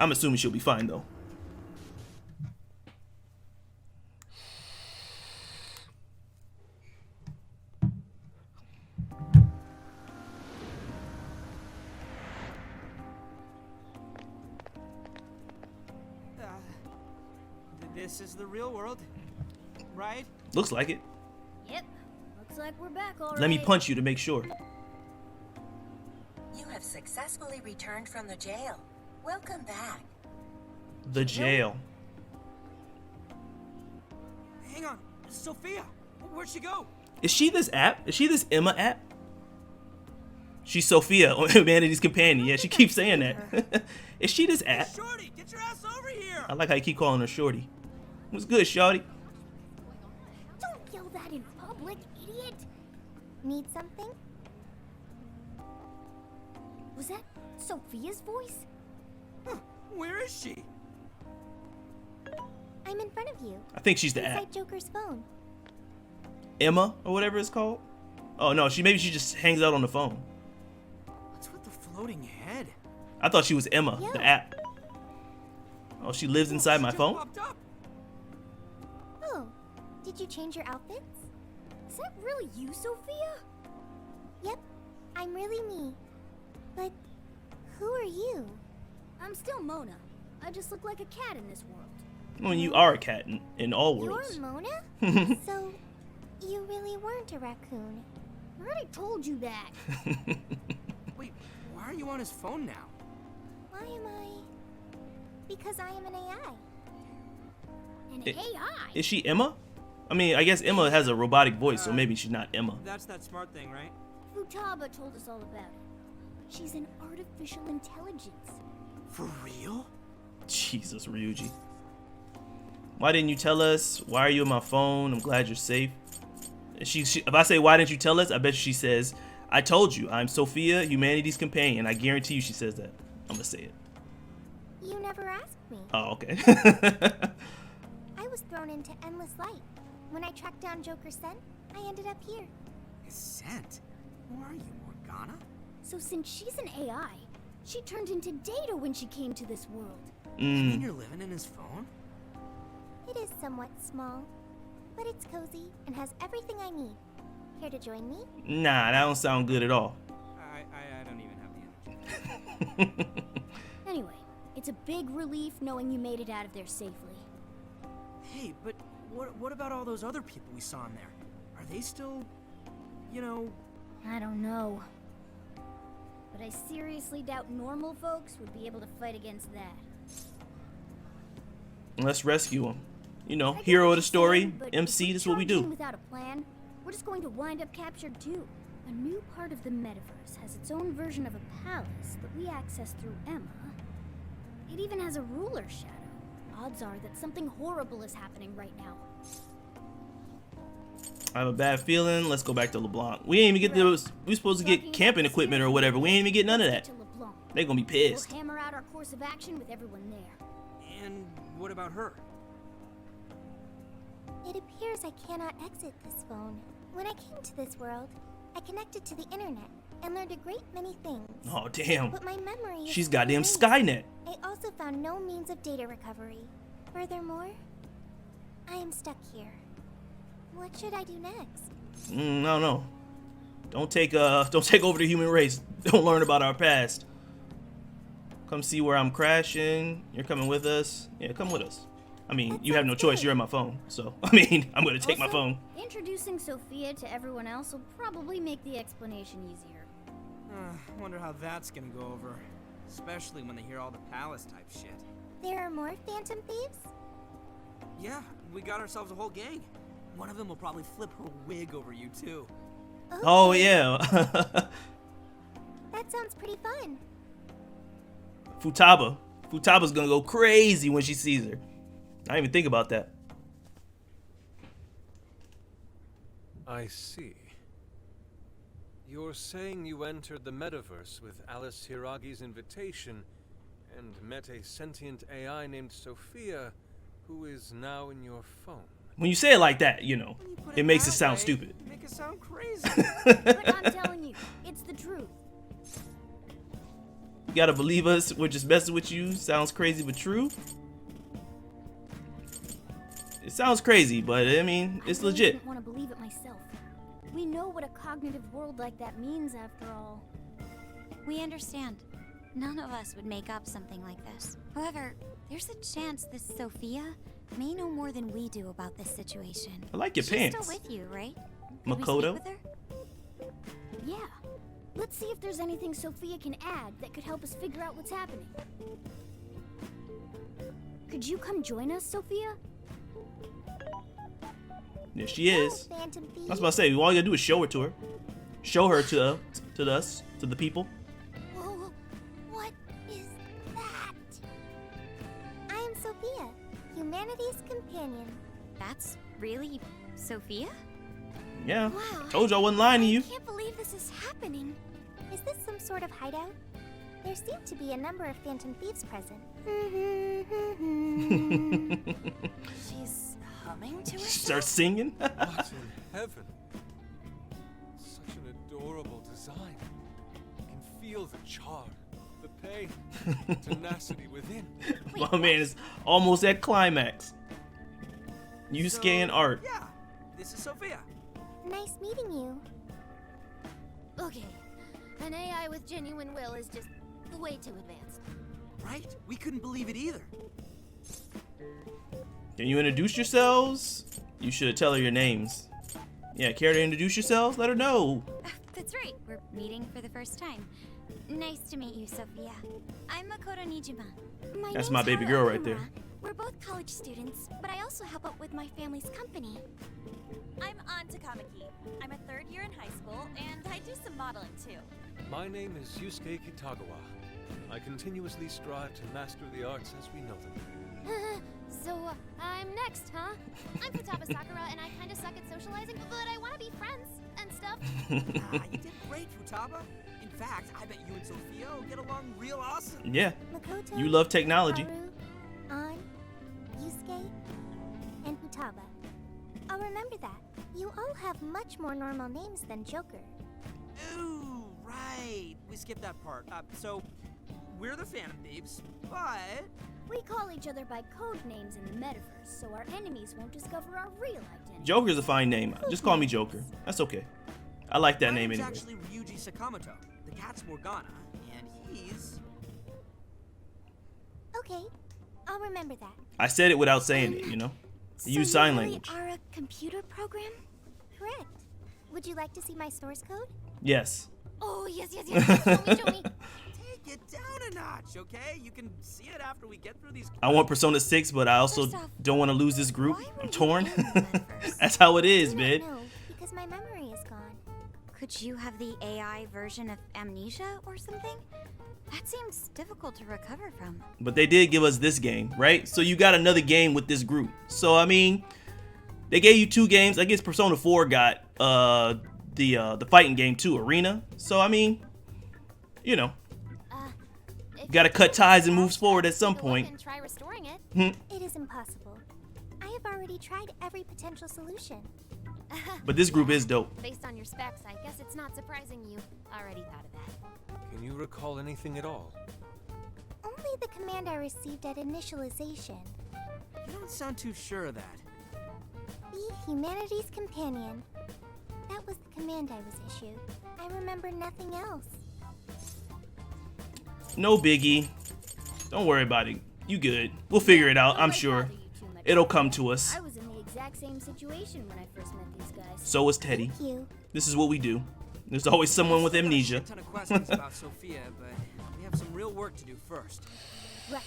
I'm assuming she'll be fine though. This is the real world, right? Looks like it. Yep. Looks like we're back already. Let me punch you to make sure. You have successfully returned from the jail. Welcome back. The jail. Hang on, Sophia, where'd she go? Is she this app? Is she this Emma app? She's Sophia, humanity's companion. Yeah, she keeps saying that. Is she this app? Hey, Shorty, get your ass over here! I like how you keep calling her Shorty. What's good, Shorty? Don't yell that in public, idiot. Need something? Was that Sophia's voice? Huh, where is she? I'm in front of you. I think she's the app. Inside Joker's phone. Emma or whatever it's called. Oh no, maybe she just hangs out on the phone. What's with the floating head? I thought she was Emma, Yeah. the app. Oh, she lives inside She my just phone? popped up. Oh, did you change your outfits? Is that really you, Sophia? Yep, I'm really me. But who are you? I'm still Mona. I just look like a cat in this world. Well, you are a cat in all worlds. You're Mona? So, you really weren't a raccoon. I already told you that. Wait, why are you on his phone now? Why am I? Because I am an AI. An It- AI? Is she Emma? I mean, I guess Emma has a robotic voice, so maybe she's not Emma. That's that smart thing, right? Futaba told us all about it. She's an artificial intelligence. For real? Jesus, Ryuji. Why didn't you tell us? Why are you on my phone? I'm glad you're safe. If I say, why didn't you tell us? I bet she says, I told you, I'm Sophia, humanity's companion. I guarantee you she says that. I'm gonna say it. You never asked me. Oh, okay. I was thrown into endless light. When I tracked down Joker's scent, I ended up here. His scent? Who are you, Morgana? So since she's an AI, she turned into Data when she came to this world. And you're living in his phone? It is somewhat small, but it's cozy and has everything I need. Here to join me? Nah, that don't sound good at all. I don't even have the energy. Anyway, it's a big relief knowing you made it out of there safely. Hey, but what about all those other people we saw in there? Are they still, you know... I don't know. But I seriously doubt normal folks would be able to fight against that. Let's rescue him. You know, I get hero what of the you're story, saying, but if MC, we this is what we charge in do. Without a plan, we're just going to wind up captured too. A new part of the metaverse has its own version of a palace that we access through Emma. It even has a ruler shadow. Odds are that something horrible is happening right now. I have a bad feeling. Let's go back to LeBlanc. We ain't even get those. We supposed to get camping equipment or whatever. We ain't even get none of that. To LeBlanc. They're gonna be pissed. We'll hammer out our course of action with everyone there. And what about her? It appears I cannot exit this phone. When I came to this world, I connected to the internet and learned a great many things. Oh damn. But my memory is She's still goddamn erased. Skynet. I also found no means of data recovery. Furthermore, I am stuck here. What should I do next? I don't know. Don't take over the human race. Don't learn about our past. Come see where I'm crashing. You're coming with us. Yeah, come with us. I mean, you have no choice. You're in my phone. So, I mean, I'm gonna take my Also, phone. Introducing Sophia to everyone else will probably make the explanation easier. Wonder how that's gonna go over. Especially when they hear all the palace type shit. There are more Phantom Thieves? Yeah, we got ourselves a whole gang. One of them will probably flip her wig over you too. Oh yeah. That sounds pretty fun. Futaba. Futaba's gonna go crazy when she sees her. I didn't even think about that. I see. You're saying you entered the metaverse with Alice Hiragi's invitation and met a sentient AI named Sophia, who is now in your phone. When you say it like that, you know, When you put it makes it that sound way, stupid. Make it sound crazy. But I'm telling you, it's the truth. You gotta believe us. We're just messing with you. Sounds crazy, but true. It sounds crazy, but I mean, it's I really legit. didn't want to believe it myself. We know what a cognitive world like that means, after all. We understand. None of us would make up something like this. However, there's a chance this Sophia may know more than we do about this situation. I like your She's pants. still with you, right? Could we Makoto. speak with her? Yeah. Let's see if there's anything Sophia can add that could help us figure out what's happening. Could you come join us, Sophia? There she is. No, Phantom Thief. I was about to say, all you gotta do is show her to her. Show her to us, to the people. Whoa, what is that? I am Sophia, humanity's companion. That's really Sophia? Yeah. Wow. Told you I wasn't lying to you. I can't believe this is happening. Is this some sort of hideout? There seem to be a number of Phantom Thieves present. She's humming to herself? Start singing. What in heaven? Such an adorable design. You can feel the charm, the pain, tenacity within. My man is almost at climax. You scan art. Yeah, this is Sophia. Nice meeting you. Okay, an AI with genuine will is just way too advanced. Right? We couldn't believe it either. Can you introduce yourselves? You should tell her your names. Yeah, care to introduce yourselves? Let her know. That's right. We're meeting for the first time. Nice to meet you, Sophia. I'm Makoto Nijima. My That's name's my baby Haru girl right Okamura. there. We're both college students, but I also help out with my family's company. I'm An Takamaki. I'm a third year in high school, and I do some modeling too. My name is Yusuke Kitagawa. I continuously strive to master the arts as we know them. So, I'm next, huh? I'm Futaba Sakura, and I kinda suck at socializing, but I wanna be friends and stuff. You did great, Futaba. In fact, I bet you and Sophia will get along real awesome. Yeah. Makoto, You love technology. Haru, An, Yusuke, and Futaba. I'll remember that. You all have much more normal names than Joker. Ooh, right. We skipped that part. So, we're the Phantom Thieves, but... We call each other by code names in the metaverse, so our enemies won't discover our real identity. Joker's a fine name. Just call me Joker. That's okay. I like that My name name's anyway. actually Ryuji Sakamoto. The cat's Morgana, and he's... Okay, I'll remember that. I said it without saying it, you know? I use sign language. You really are a computer program? Correct. Would you like to see my source code? Yes. Oh, yes. Show me. Take it down a notch, okay? You can see it after we get through these... I want Persona 6, but I also First off, don't want to lose this group. why were I'm you torn. in the metaverse? That's how it is, I man. don't know, because my memory is gone. Could you have the AI version of amnesia or something? That seems difficult to recover from. But they did give us this game, right? So you got another game with this group. So I mean, they gave you 2 games. I guess Persona 4 got the fighting game too, Arena. So I mean, you know, gotta cut ties and move forward at some point. And try restoring it. It is impossible. I have already tried every potential solution. But this group is dope. Based on your specs, I guess it's not surprising you already thought of that. Can you recall anything at all? Only the command I received at initialization. You don't sound too sure of that. Be humanity's companion. That was the command I was issued. I remember nothing else. No biggie. Don't worry about it. You good. We'll figure it out, I'm sure. It'll come to us. I was in the exact same situation when I first met these guys. So is Teddy. Thank you. This is what we do. There's always someone with amnesia. I've got a ton of questions about Sophia, but we have some real work to do first. Right.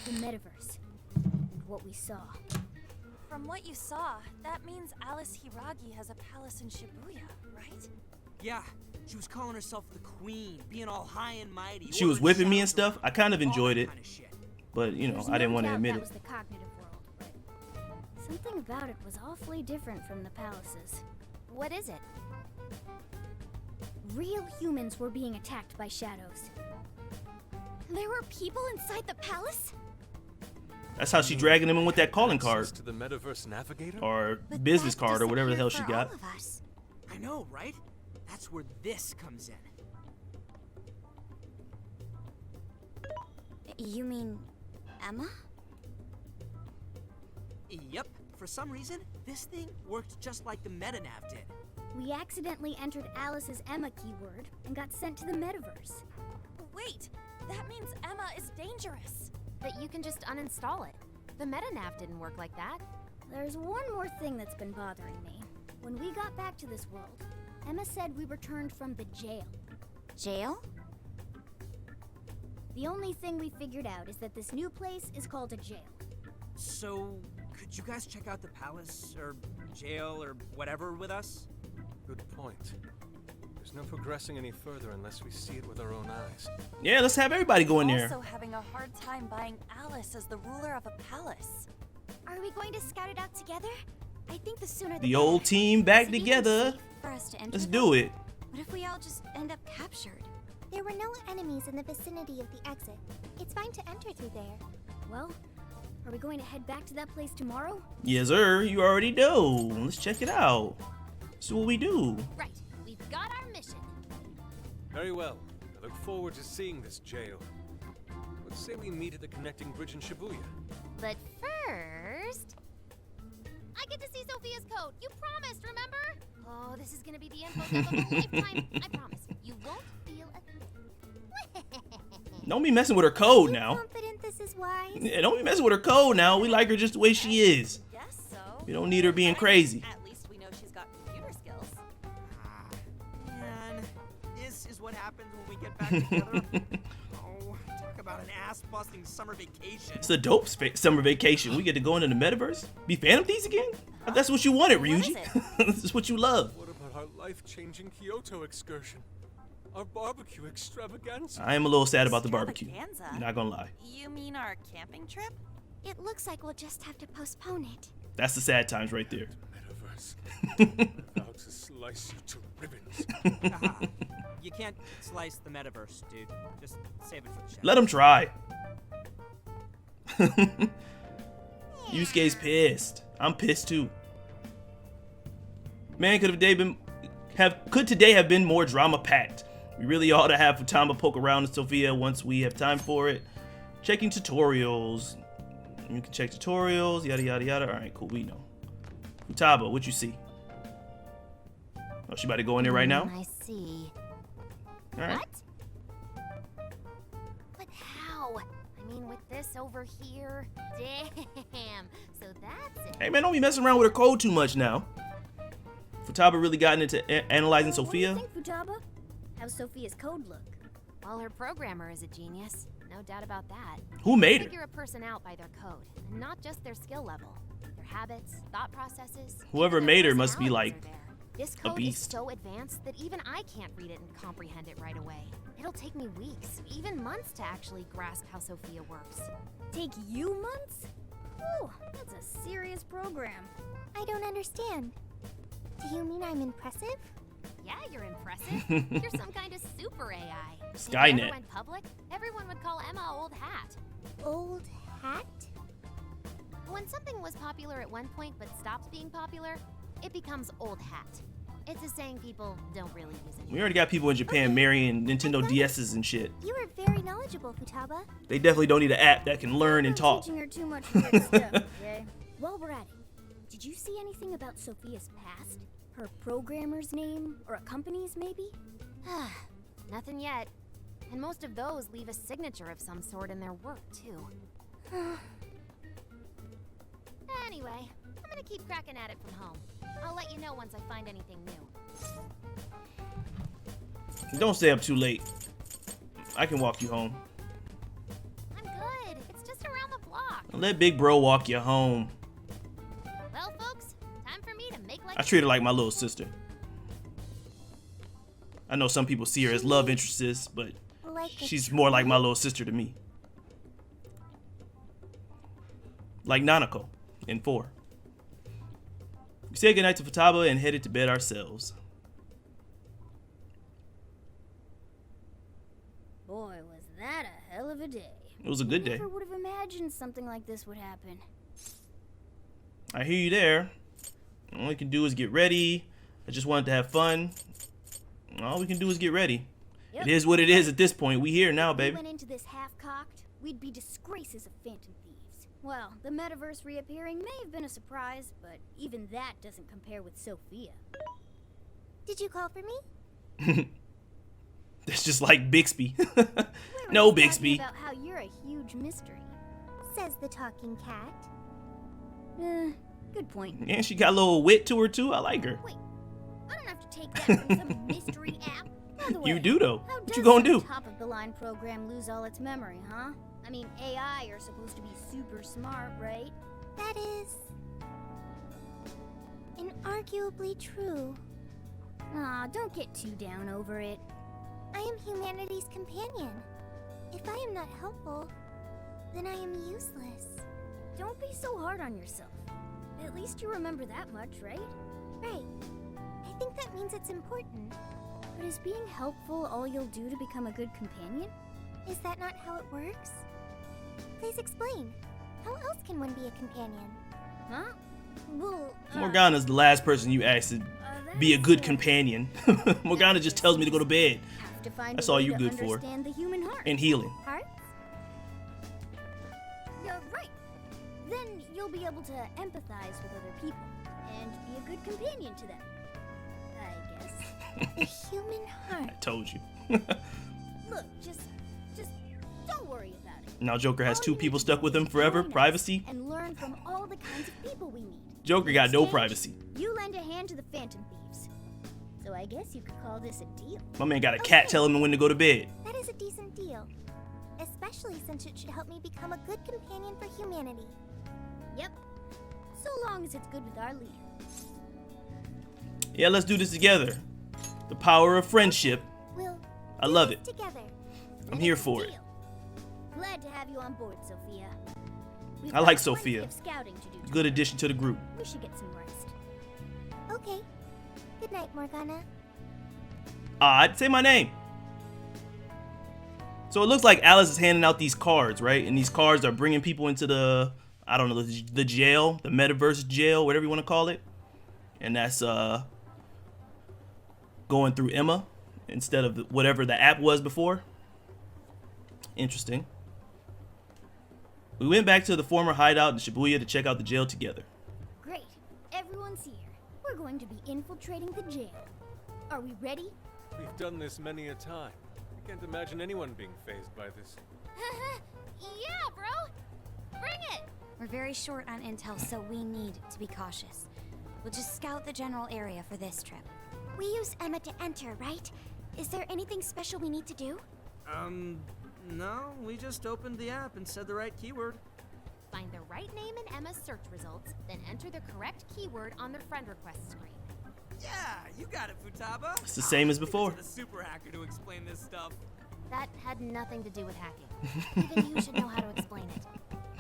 The metaverse. And what we saw. From what you saw, that means Alice Hiragi has a palace in Shibuya, right? Yeah, she was calling herself the queen, being all high and mighty. She was ordering whipping me and shadows stuff. I kind of around, all enjoyed that it. kinda shit. But, you know, There's I didn't no want to doubt admit that it. was the cognitive world, but something about it was awfully different from the palaces. What is it? Real humans were being attacked by shadows. There were people inside the palace? That's how she dragging him in with that calling card. Access to the Metaverse Navigator? Or But business that card or whatever the hell disappeared she for got. all of us. I know, right? That's where this comes in. You mean Emma? Yep. For some reason, this thing worked just like the metanav did. We accidentally entered Alice's Emma keyword and got sent to the metaverse. Wait, that means Emma is dangerous. But you can just uninstall it. The metanav didn't work like that. There's one more thing that's been bothering me. When we got back to this world, Emma said we returned from the jail. Jail? The only thing we figured out is that this new place is called a jail. So, could you guys check out the palace, or jail, or whatever with us? Good point. There's no progressing any further unless we see it with our own eyes. Yeah, let's have everybody go in there. Also having a hard time buying Alice as the ruler of a palace. Are we going to scout it out together? I think the sooner The old team back Is it even together. safe for us to enter Let's them? do it. What if we all just end up captured? There were no enemies in the vicinity of the exit. It's fine to enter through there. Well, are we going to head back to that place tomorrow? Yes, sir. You already know. Let's check it out. See what we do. Right, we've got our mission. Very well. I look forward to seeing this jail. Let's say we meet at the connecting bridge in Shibuya. But first... I get to see Sophia's code. You promised, remember? Oh, this is gonna be the info dump of a lifetime. I promise. You won't feel a... Don't be messing with her code You now. confident this is wise? Yeah, don't be messing with her code now. We like her just the way she is. Guess so. We don't need her being crazy. At least we know she's got computer skills. Man, this is what happens when we get back together. Oh, talk about an ass-busting summer vacation. It's a dope summer vacation. We get to go into the metaverse. Be Phantom Thieves again? That's what you wanted, What is Ryuji. This is what you love. What about our life-changing Kyoto excursion? Our barbecue extravaganza? I am a little sad about the barbecue. Extravaganza? Not gonna lie. You mean our camping trip? It looks like we'll just have to postpone it. That's the sad times right there. Metaverse. About to slice you to ribbons. Haha. You can't slice the metaverse, dude. Just save it for the show. Let him try. Yusuke's pissed. I'm pissed too. Man, could today have been more drama packed? We really ought to have Futaba poke around in Sophia once we have time for it. Checking tutorials. You can check tutorials, yada yada yada. Alright, cool, we know. Futaba, what you see? Oh, she about to go in there right now? I see. Alright. What? But how? I mean, with this over here? Damn. So that's it. Hey man, don't be messing around with her code too much now. Futaba really gotten into analyzing Sophia. What do you think, Futaba? How's Sophia's code look? Well, her programmer is a genius. No doubt about that. Who made her? Figure a person out by their code, and not just their skill level. Their habits, thought processes. Whoever even their made her must be, personalities like, are there. This a code beast. is so advanced that even I can't read it and comprehend it right away. It'll take me weeks, even months to actually grasp how Sophia works. Take you months? Whew, that's a serious program. I don't understand. Do you mean I'm impressive? Yeah, you're impressive. You're some kind of super AI. If it Skynet. ever went public, everyone would call Emma Old Hat. Old hat? When something was popular at one point but stops being popular, it becomes old hat. It's a saying people don't really use anymore. We already got people in Japan marrying Nintendo DS's and shit. You are very knowledgeable, Futaba. They definitely don't need an app that can learn and I'm talk. teaching her too much weird stuff, okay? While we're at it, did you see anything about Sophia's past? Her programmer's name, or a company's maybe? Nothing yet. And most of those leave a signature of some sort in their work, too. Anyway, I'm gonna keep cracking at it from home. I'll let you know once I find anything new. Don't stay up too late. I can walk you home. I'm good. It's just around the block. Let Big Bro walk you home. Well, folks, time for me to make like I treat her like my little sister. I know some people see her as love interests, but Like a she's more like my little sister to me. Like Nanako in 4. We said goodnight to Futaba and headed to bed ourselves. Boy, was that a hell of a day. It was a good day. Never would have imagined something like this would happen. I hear you there. All we can do is get ready. I just wanted to have fun. All we can do is get ready. Yep. It is what it is at this point. We here now, We baby. went into this half-cocked, we'd be disgraces of phantom thieves. Well, the metaverse reappearing may have been a surprise, but even that doesn't compare with Sophia. Did you call for me? That's just like Bixby. We were No, just talking Bixby. about how you're a huge mystery. Says the talking cat. Good point. And she got a little wit to her too. I like her. Wait, I don't have to take that from some mystery app. By the way, You do though. how What does you gonna some do? top-of-the-line program lose all its memory, huh? I mean, AI are supposed to be super smart, right? That is inarguably true. Aw, don't get too down over it. I am humanity's companion. If I am not helpful, then I am useless. Don't be so hard on yourself. At least you remember that much, right? Right. I think that means it's important. But is being helpful all you'll do to become a good companion? Is that not how it works? Please explain. How else can one be a companion? Huh? Well, Morgana's the last person you asked to be a good companion. Morgana just tells me to go to bed. Have to find That's a all way you to good for. understand the human heart. And healing. Hearts? Yeah, right. Then you'll be able to empathize with other people and be a good companion to them. I guess. The human I heart. told you. Look, just don't worry about it. Now Joker has All two you people need to stuck do with is him forever. join us Privacy. And learn from all the kinds of people we meet. Joker got no Exchange, privacy. You lend a hand to the phantom thieves. So I guess you could call this a deal. My man got a cat telling him when to go to bed. That is a decent deal. Especially since it should help me become a good companion for humanity. Yep. So long as it's good with our leader. Yeah, let's do this together. The power of friendship. We'll I do love this it. together. I'm here for it. Deal. Glad to have you on board, Sophia. We've I like got plenty Sophia. of scouting to do Good tomorrow. addition to the group. We should get some rest. Okay. Good night, Morgana. Odd, say my name. So it looks like Alice is handing out these cards, right? And these cards are bringing people into the, I don't know, the jail, the metaverse jail, whatever you want to call it. And that's going through Emma instead of whatever the app was before. Interesting. We went back to the former hideout in Shibuya to check out the jail together. Great. Everyone's here. We're going to be infiltrating the jail. Are we ready? We've done this many a time. I can't imagine anyone being fazed by this. Yeah, bro! Bring it! We're very short on intel, so we need to be cautious. We'll just scout the general area for this trip. We use Emma to enter, right? Is there anything special we need to do? No, we just opened the app and said the right keyword. Find the right name in Emma's search results, then enter the correct keyword on their friend request screen. Yeah, you got it, Futaba. It's the same as before. The super hacker to explain this stuff. That had nothing to do with hacking. Even you should know how to explain it.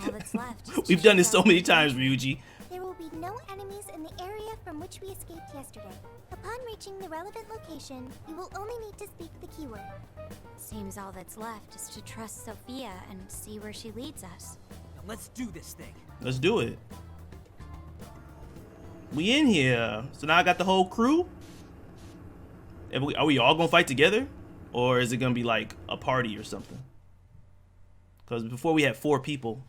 All that's left is to We've done shoot this so out many the times, enemy. Ryuji. There will be no enemies in the area from which we escaped yesterday. Upon reaching the relevant location, you will only need to speak the keyword. Seems all that's left is to trust Sophia and see where she leads us. Now let's do this thing. Let's do it. We in here. So now I got the whole crew. Are we all gonna fight together? Or is it gonna be like a party or something? Because before we had 4 people.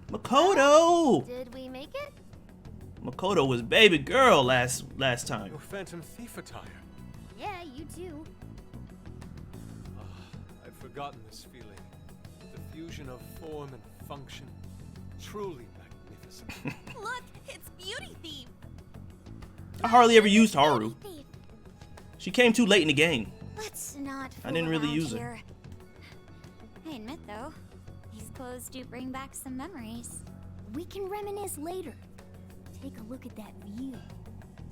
Makoto! Did we make it? Makoto was baby girl last time. Your Phantom Thief attire. Yeah, you too. I'd forgotten this feeling. The fusion of form and function. Truly magnificent. Look, it's Beauty Thief. I hardly ever used Haru. Thief. She came too late in the game. Let's not I didn't really fool use around her. here. I admit, though, these clothes do bring back some memories. We can reminisce later. Take a look at that view.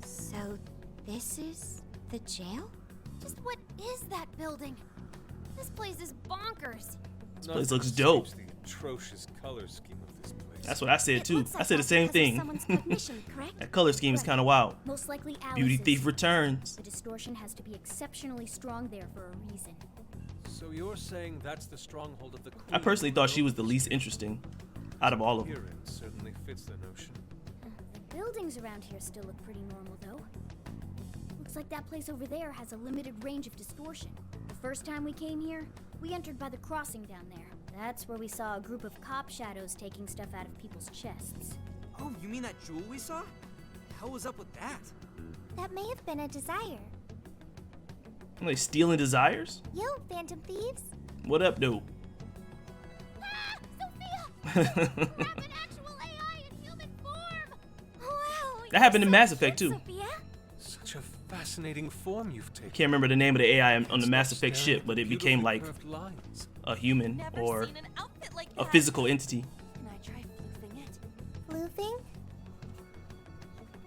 So, this is the jail? Just what is that building? This place is bonkers. This Not place to looks dope. discuss the atrocious color scheme of this place. That's what I said It too. looks I like said the that same because of thing. someone's cognition, correct? That color scheme is kind of wild. Most likely Alice's. Beauty Thief returns. The distortion has to be exceptionally strong there for a reason. So you're saying that's the stronghold of the Queen? I personally thought she was the least interesting out of all of them. Appearance certainly fits the notion. Buildings around here still look pretty normal, though. Looks like that place over there has a limited range of distortion. The first time we came here, we entered by the crossing down there. That's where we saw a group of cop shadows taking stuff out of people's chests. Oh, you mean that jewel we saw? The hell was up with that? That may have been a desire. Am I stealing desires? Yo, Phantom Thieves. What up, dude? Ah! Sophia! Grab an actual AI in human form! Wow! That happened in Mass Effect too. Sophia? Such a fascinating form you've taken. Can't remember the name of the AI on the Mass Effect Staring ship, but at it became beautifully like curved lines. a human Never or seen an outfit like a that. physical entity. Can I try floofing it? Floofing?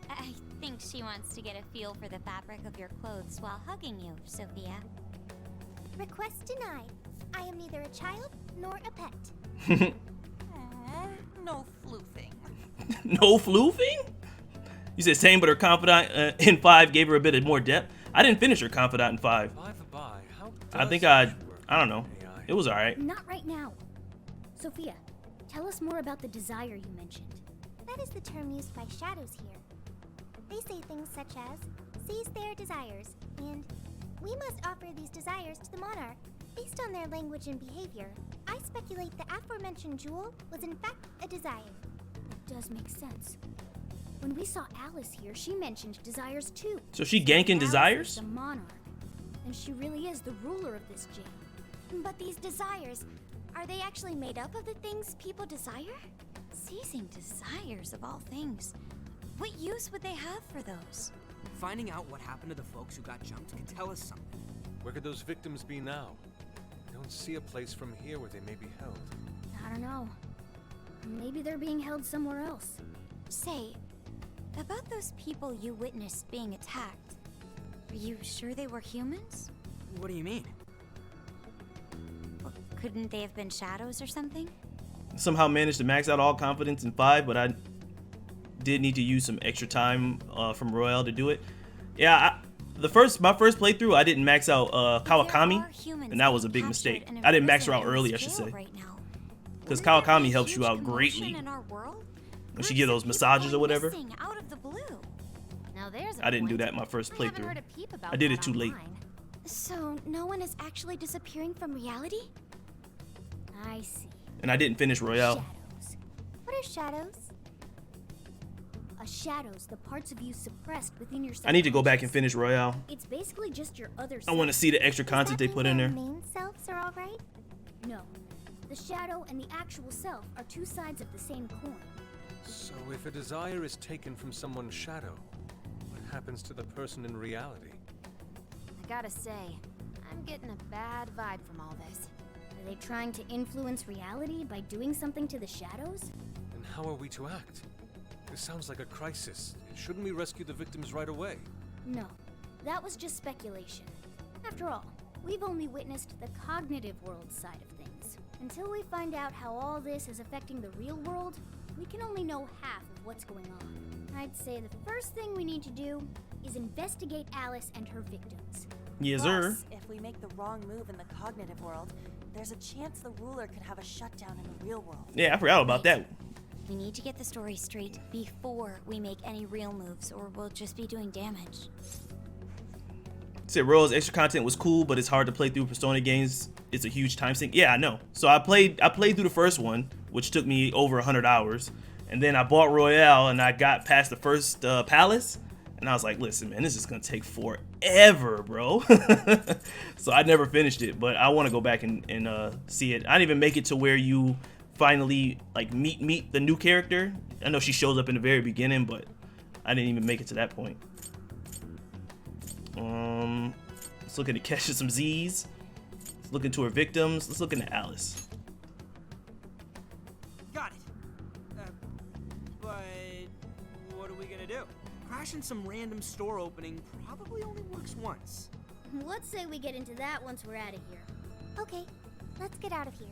I think she wants to get a feel for the fabric of your clothes while hugging you, Sophia. Request denied. I am neither a child nor a pet. Aw, no floofing. No floofing? You said same, but her confidant in 5 gave her a bit of more depth. I didn't finish her confidant in 5. By the by, how I does think such work I don't know. with AI? It was alright. Not right now. Sophia, tell us more about the desire you mentioned. That is the term used by shadows here. They say things such as, seize their desires, and we must offer these desires to the monarch. Based on their language and behavior, I speculate the aforementioned jewel was in fact a desire. That does make sense. When we saw Alice here, she mentioned desires too. So she ganking Alice desires? is the monarch, and she really is the ruler of this jail. But these desires, are they actually made up of the things people desire? Seizing desires of all things. What use would they have for those? Finding out what happened to the folks who got jumped could tell us something. Where could those victims be now? I don't see a place from here where they may be held. I don't know. Maybe they're being held somewhere else. Say, about those people you witnessed being attacked, are you sure they were humans? What do you mean? Couldn't they have been shadows or something? Somehow managed to max out all confidence in 5, but I did need to use some extra time from Royale to do it. Yeah, my first playthrough, I didn't max out Kawakami, and that was a big mistake. I didn't max her out early, I should say, because Kawakami helps you out greatly when she gives those massages or whatever. Out of the blue. Now there's a I didn't do point. that in my first I haven't heard playthrough. a peep about I did that it too late. online. So no one is actually disappearing from reality? I see. And I didn't finish Royale. Shadows. What are shadows? A shadow's the parts of you suppressed within your I need to go back and subconscious. finish Royale. It's basically just your other I self. want to see the extra Does content that they put mean in their there. main selves are all right? No. The shadow and the actual self are two sides of the same coin. So if a desire is taken from someone's shadow, what happens to the person in reality? I gotta say, I'm getting a bad vibe from all this. Are they trying to influence reality by doing something to the shadows? And how are we to act? This sounds like a crisis. Shouldn't we rescue the victims right away? No. That was just speculation. After all, we've only witnessed the cognitive world side of things. Until we find out how all this is affecting the real world, we can only know half of what's going on. I'd say the first thing we need to do is investigate Alice and her victims. Yes, sir. Plus, if we make the wrong move in the cognitive world, there's a chance the ruler could have a shutdown in the real world. Yeah, I forgot about that. We need to get the story straight before we make any real moves, or we'll just be doing damage. Said Royale's extra content was cool, but it's hard to play through Persona games. It's a huge time sink. Yeah, I know. So I played through the first one, which took me over 100 hours, and then I bought Royale and I got past the first palace, and I was like, listen, man, this is gonna take forever, bro. So I never finished it, but I want to go back and see it. I didn't even make it to where you finally like meet the new character. I know she shows up in the very beginning, but I didn't even make it to that point. Let's look into catching some Z's. Let's look into her victims. Let's look into Alice. Got it. But what are we gonna do? Crashing some random store opening probably only works once. Let's say we get into that once we're out of here. Okay, let's get out of here.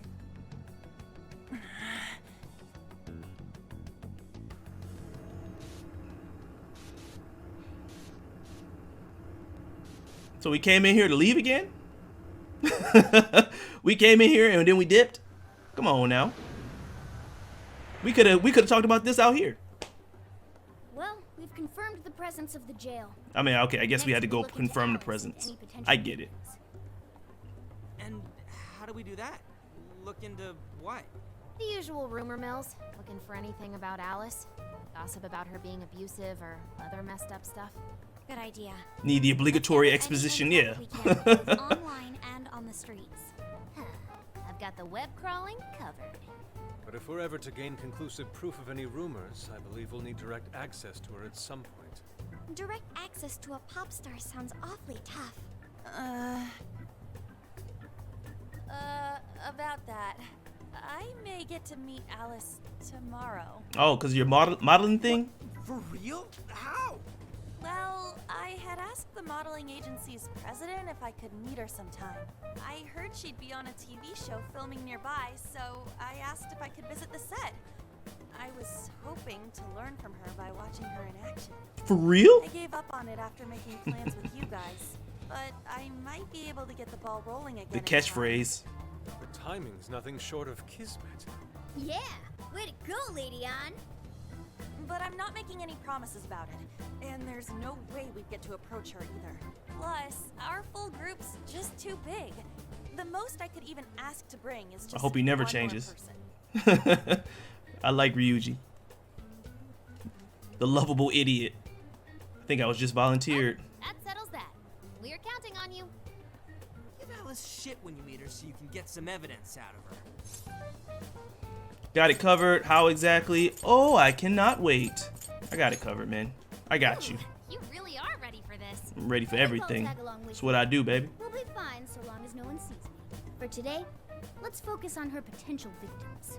So we came in here to leave again? We came in here and then we dipped? Come on now. We could have talked about this out here. Well, presence of the jail. I mean, okay, I guess we had to Next, go look into confirm the Alice and presence. any potential I get it. victims. And how do we do that? Look into what? The usual rumor mills. Looking for anything about Alice. Gossip about her being abusive or other messed up stuff. Good idea. Need the obligatory Any exposition, info yeah. we can, both online and on the streets. I've got the web crawling covered. But if we're ever to gain conclusive proof of any rumors, I believe we'll need direct access to her at some point. Direct access to a pop star sounds awfully tough. About that. I may get to meet Alice tomorrow. Oh, because your modeling thing? For real? How? Well, I had asked the modeling agency's president if I could meet her sometime. I heard she'd be on a TV show filming nearby, so I asked if I could visit the set. I was hoping to learn from her by watching her in action. For real? I gave up on it after making plans with you guys, but I might be able to get the ball rolling again. The in time. catchphrase. The timing's nothing short of kismet. Yeah, way to go, Lady Ann. But I'm not making any promises about it, and there's no way we'd get to approach her either. Plus, our full group's just too big. The most I could even ask to bring is just I hope he never one more changes. person. I like Ryuji. The lovable idiot. I think I was just volunteered. That settles that. We're counting on you. Give Alice shit when you meet her so you can get some evidence out of her. Got it covered. How exactly? Oh, I cannot wait. I got it covered, man. I got you. You really are ready for this. I'm ready for I'll everything. tag along with That's you. what I do, baby. We'll be fine so long as no one sees me. For today, let's focus on her potential victims.